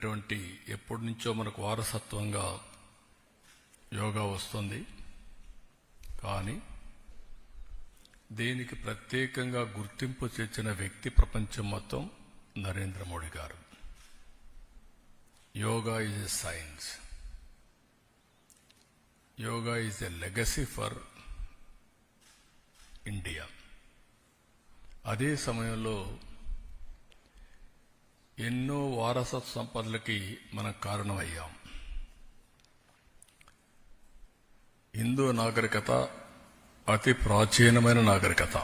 ఇటువంటి ఎప్పటి నుంచో మనకు వారసత్వంగా యోగా వస్తుంది. కానీ దీనికి ప్రత్యేకంగా గుర్తింపు తెచ్చిన వ్యక్తి ప్రపంచం మొత్తం నరేంద్ర మోడీ గారు. Yoga is a science, yoga is a legacy for India. అదే సమయంలో ఎన్నో వారసత్వ సంపదలకి మనం కారణమయ్యాం. హిందూ నాగరికత అతి ప్రాచీనమైన నాగరికత.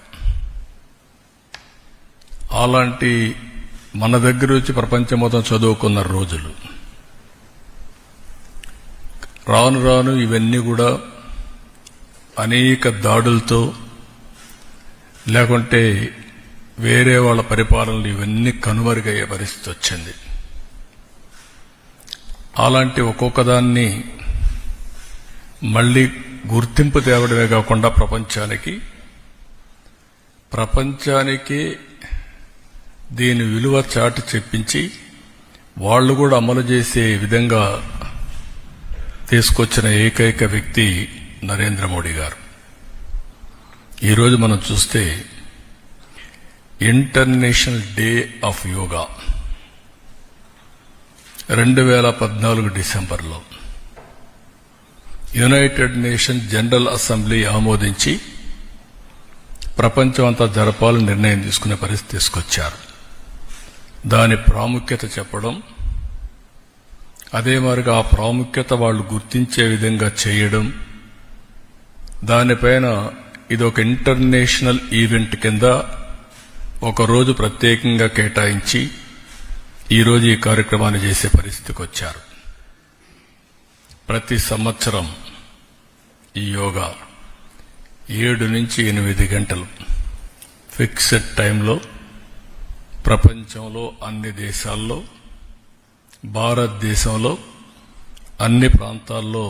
అలాంటి మన దగ్గర వచ్చి ప్రపంచం మొత్తం చదువుకున్న రోజులు రాను రాను ఇవన్నీ కూడా అనేక దాడులతో లేకుంటే వేరే వాళ్ళ పరిపాలనలు ఇవన్నీ కనుమరుగయ్యే పరిస్థితి వచ్చింది. అలాంటి ఒక్కొక్క దాన్ని మళ్లీ గుర్తింపు తేవడమే కాకుండా ప్రపంచానికి దీని విలువ చాటి చెప్పించి వాళ్ళు కూడా అమలు చేసే విధంగా తీసుకొచ్చిన ఏకైక వ్యక్తి నరేంద్ర మోడీ గారు. ఈరోజు మనం చూస్తే ఇంటర్నేషనల్ డే ఆఫ్ యోగా 2014 డిసెంబర్లో యునైటెడ్ నేషన్ జనరల్ అసెంబ్లీ ఆమోదించి ప్రపంచం అంతా జరపాలని నిర్ణయం తీసుకునే పరిస్థితి తీసుకొచ్చారు. దాని ప్రాముఖ్యత చెప్పడం, అదే మరిగా ఆ ప్రాముఖ్యత వాళ్ళు గుర్తించే విధంగా చేయడం, దానిపైన ఇదొక ఇంటర్నేషనల్ ఈవెంట్ కింద ఒకరోజు ప్రత్యేకంగా కేటాయించి ఈరోజు ఈ కార్యక్రమాన్ని చేసే పరిస్థితికి వచ్చారు. ప్రతి సంవత్సరం ఈ యోగా 7 నుంచి 8 గంటలు ఫిక్స్డ్ టైంలో ప్రపంచంలో అన్ని దేశాల్లో, భారతదేశంలో అన్ని ప్రాంతాల్లో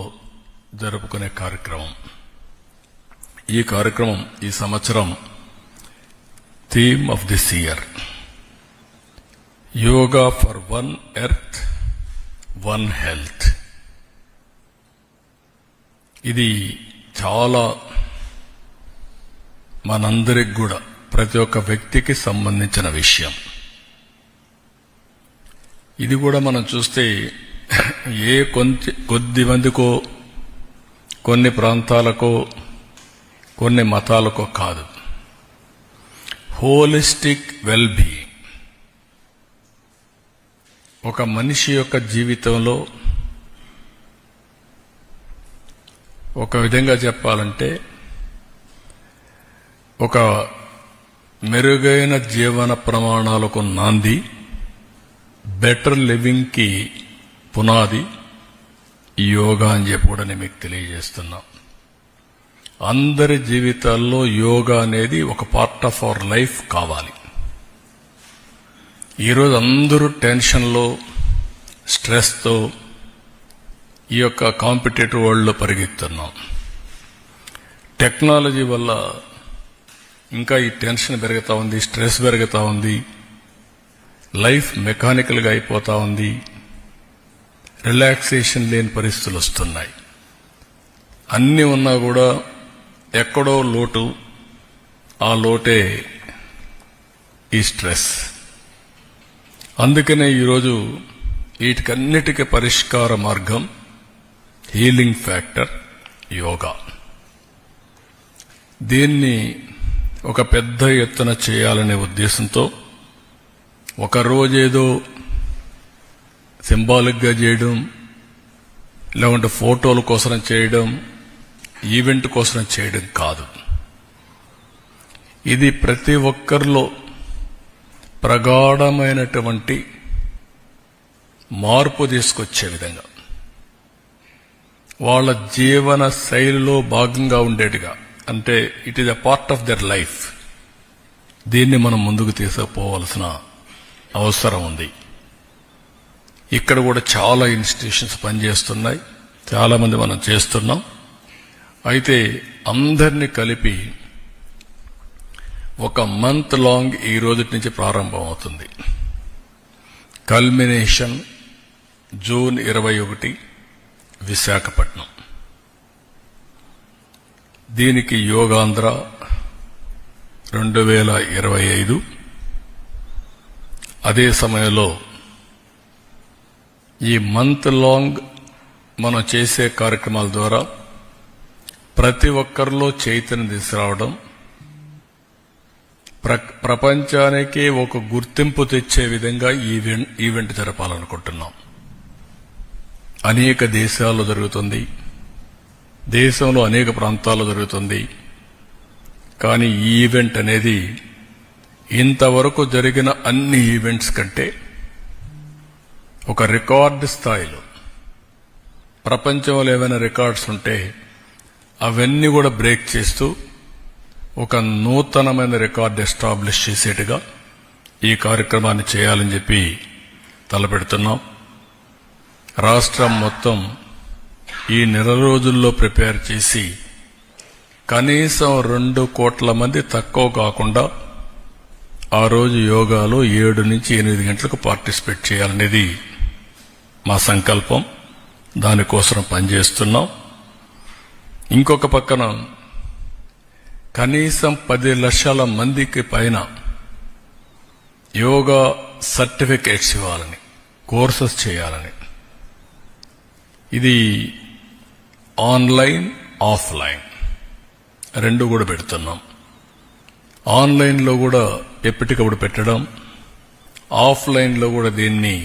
జరుపుకునే కార్యక్రమం. ఈ కార్యక్రమం ఈ సంవత్సరం theme of this year yoga for one earth one health. ఇది చాలా మనందరికి కూడా ప్రతి ఒక్క వ్యక్తికి సంబంధించిన విషయం. ఇది కూడా మనం చూస్తే కొద్ది మందికో, కొన్ని ప్రాంతాలకో, కొన్ని మతాలకో కాదు, హోలిస్టిక్ వెల్ బీయింగ్. ఒక మనిషి యొక్క జీవితంలో ఒక విధంగా చెప్పాలంటే ఒక మెరుగైన జీవన ప్రమాణాలకు నాంది, బెటర్ లివింగ్ కి పునాది ఈ యోగా అని చెప్పి కూడా నేను మీకు తెలియజేస్తున్నా. అందరి జీవితాల్లో యోగా అనేది ఒక పార్ట్ ఆఫ్ అవర్ లైఫ్ కావాలి. ఈరోజు అందరూ టెన్షన్లో, స్ట్రెస్తో ఈ యొక్క కాంపిటేటివ్ వరల్డ్లో పరిగెత్తున్నాం. టెక్నాలజీ వల్ల ఇంకా ఈ టెన్షన్ పెరుగుతూ ఉంది, స్ట్రెస్ పెరుగుతూ ఉంది, లైఫ్ మెకానికల్గా అయిపోతూ ఉంది, రిలాక్సేషన్ లేని పరిస్థితులు వస్తున్నాయి. అన్నీ ఉన్నా కూడా ఎక్కడో లోటు, ఆ లోటే ఈ స్ట్రెస్. అందుకనే ఈరోజు వీటికన్నిటికీ పరిష్కార మార్గం, హీలింగ్ ఫ్యాక్టర్ యోగా. దీన్ని ఒక పెద్ద ఎత్తున చేయాలనే ఉద్దేశంతో ఒక రోజేదో సింబాలిక్గా చేయడం, లేకుంటే ఫోటోల కోసం చేయడం, ఈవెంట్ కోసం చేయడం కాదు. ఇది ప్రతి ఒక్కరిలో ప్రగాఢమైనటువంటి మార్పు తీసుకొచ్చే విధంగా, వాళ్ళ జీవన శైలిలో భాగంగా ఉండేట్టుగా, అంటే it is a part of their life. దీన్ని మనం ముందుకు తీసుకుపోవాల్సిన అవసరం ఉంది. ఇక్కడ కూడా చాలా ఇన్స్టిట్యూషన్స్ పనిచేస్తున్నాయి, చాలా మంది మనం చేస్తున్నాం. అయితే అందరినీ కలిపి ఒక మంత్ లాంగ్ ఈ రోజు నుంచి ప్రారంభం అవుతుంది. Culmination June 21 Visakhapatnam. దీనికి యోగాంధ్ర 2025. అదే సమయంలో ఈ మంత్ లాంగ్ మనం చేసే కార్యక్రమాల ద్వారా ప్రతి ఒక్కరిలో చైతన్యం తీసుకురావడం, ప్రపంచానికి ఒక గుర్తింపు తెచ్చే విధంగా ఈవెంట్ జరపాలనుకుంటున్నాం. అనేక దేశాల్లో జరుగుతుంది, దేశంలో అనేక ప్రాంతాల్లో జరుగుతుంది. కానీ ఈ ఈవెంట్ అనేది ఇంతవరకు జరిగిన అన్ని ఈవెంట్స్ కంటే ఒక రికార్డు స్థాయిలో, ప్రపంచంలో ఏవైనా రికార్డ్స్ ఉంటే అవన్నీ కూడా బ్రేక్ చేస్తూ ఒక నూతనమైన రికార్డు ఎస్టాబ్లిష్ చేసేట్టుగా ఈ కార్యక్రమాన్ని చేయాలని చెప్పి తలపెడుతున్నాం. రాష్ట్రం మొత్తం ఈ నెల రోజుల్లో ప్రిపేర్ చేసి కనీసం 2 కోట్ల మంది తక్కువ కాకుండా ఆ రోజు యోగాలో 7 నుంచి 8 గంటలకు పార్టిసిపేట్ చేయాలనేది మా సంకల్పం. దానికోసం పనిచేస్తున్నాం. ఇంకొక పక్కన కనీసం 10 లక్షల మందికి పైన యోగా సర్టిఫికేట్స్ ఇవ్వాలని, కోర్సెస్ చేయాలని. ఇది ఆన్లైన్, ఆఫ్లైన్ 2 కూడా పెడుతున్నాం. ఆన్లైన్లో కూడా ఎప్పటికప్పుడు పెట్టడం, ఆఫ్లైన్లో కూడా దీన్ని